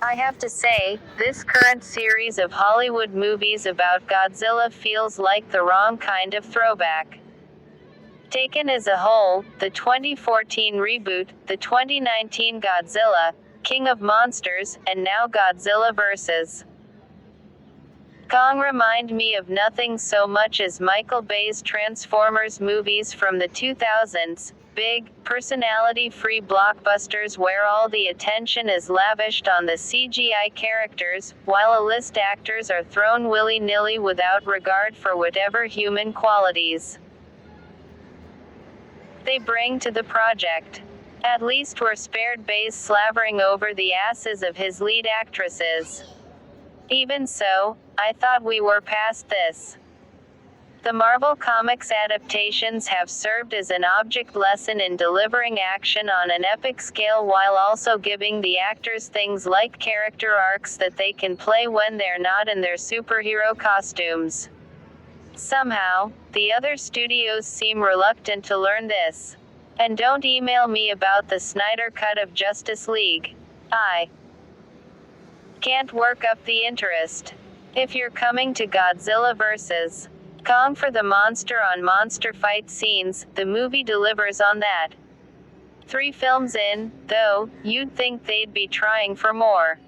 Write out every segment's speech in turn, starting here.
I have to say, this current series of Hollywood movies about Godzilla feels like the wrong kind of throwback. Taken as a whole, the 2014 reboot, the 2019 Godzilla, King of Monsters, and now Godzilla vs. Kong remind me of nothing so much as Michael Bay's Transformers movies from the 2000s, big, personality-free blockbusters where all the attention is lavished on the CGI characters, while A-list actors are thrown willy-nilly without regard for whatever human qualities they bring to the project. At least we're spared Bay's slavering over the asses of his lead actresses. Even so, I thought we were past this. The Marvel Comics adaptations have served as an object lesson in delivering action on an epic scale while also giving the actors things like character arcs that they can play when they're not in their superhero costumes. Somehow, the other studios seem reluctant to learn this. And don't email me about the Snyder Cut of Justice League. I can't work up the interest. If you're coming to Godzilla vs. Kong for the monster-on-monster fight scenes, the movie delivers on that. 3 films in, though, you'd think they'd be trying for more.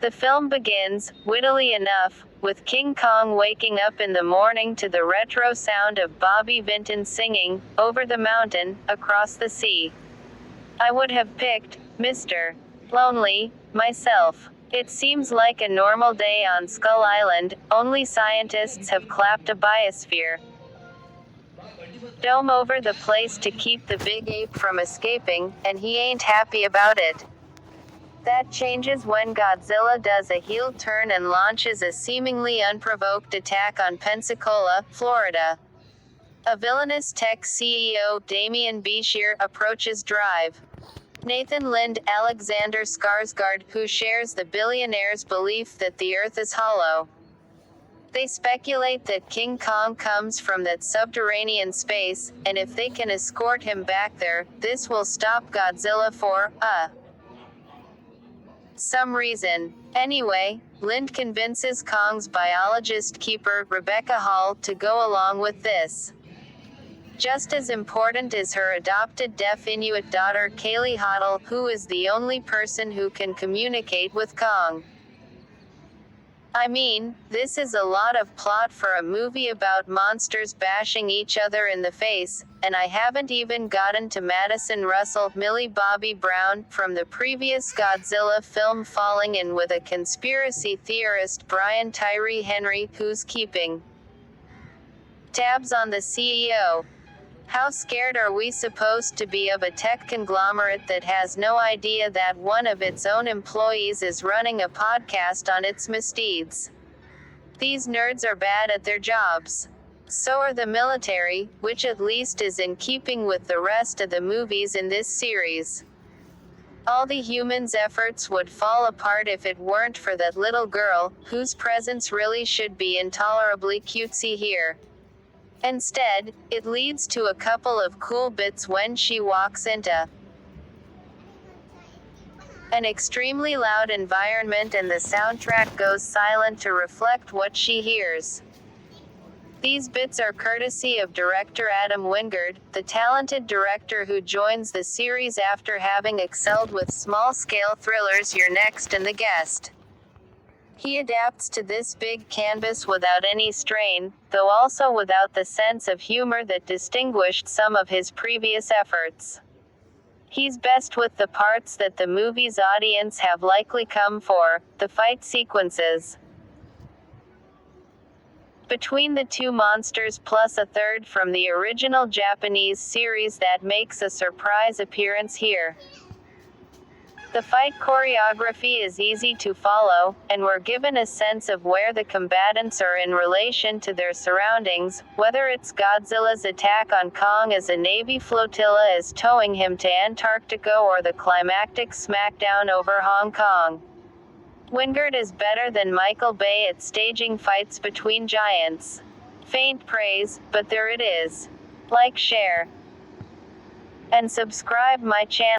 The film begins, wittily enough, with King Kong waking up in the morning to the retro sound of Bobby Vinton singing, "Over the Mountain, Across the Sea." I would have picked, Mr. Lonely, myself. It seems like a normal day on Skull Island, only scientists have clapped a biosphere dome over the place to keep the big ape from escaping, and he ain't happy about it. That changes when Godzilla does a heel turn and launches a seemingly unprovoked attack on Pensacola, Florida. A villainous tech CEO, Demián Bichir, approaches Drive. Nathan Lind, Alexander Skarsgård, who shares the billionaire's belief that the Earth is hollow. They speculate that King Kong comes from that subterranean space, and if they can escort him back there, this will stop Godzilla for, some reason. Anyway, Lind convinces Kong's biologist keeper, Rebecca Hall, to go along with this. Just as important is her adopted deaf Inuit daughter Kaylee Hottle, who is the only person who can communicate with Kong. I mean, this is a lot of plot for a movie about monsters bashing each other in the face, and I haven't even gotten to Madison Russell, Millie Bobby Brown, from the previous Godzilla film falling in with a conspiracy theorist Brian Tyree Henry, who's keeping tabs on the CEO. How scared are we supposed to be of a tech conglomerate that has no idea that one of its own employees is running a podcast on its misdeeds? These nerds are bad at their jobs. So are the military, which at least is in keeping with the rest of the movies in this series. All the humans' efforts would fall apart if it weren't for that little girl, whose presence really should be intolerably cutesy here. Instead, it leads to a couple of cool bits when she walks into an extremely loud environment and the soundtrack goes silent to reflect what she hears. These bits are courtesy of director Adam Wingard, the talented director who joins the series after having excelled with small-scale thrillers You're Next and The Guest. He adapts to this big canvas without any strain, though also without the sense of humor that distinguished some of his previous efforts. He's best with the parts that the movie's audience have likely come for, the fight sequences between the two monsters plus a third from the original Japanese series that makes a surprise appearance here. The fight choreography is easy to follow, and we're given a sense of where the combatants are in relation to their surroundings, whether it's Godzilla's attack on Kong as a Navy flotilla is towing him to Antarctica or the climactic smackdown over Hong Kong. Wingard is better than Michael Bay at staging fights between giants. Faint praise, but there it is. Like, share, and subscribe my channel.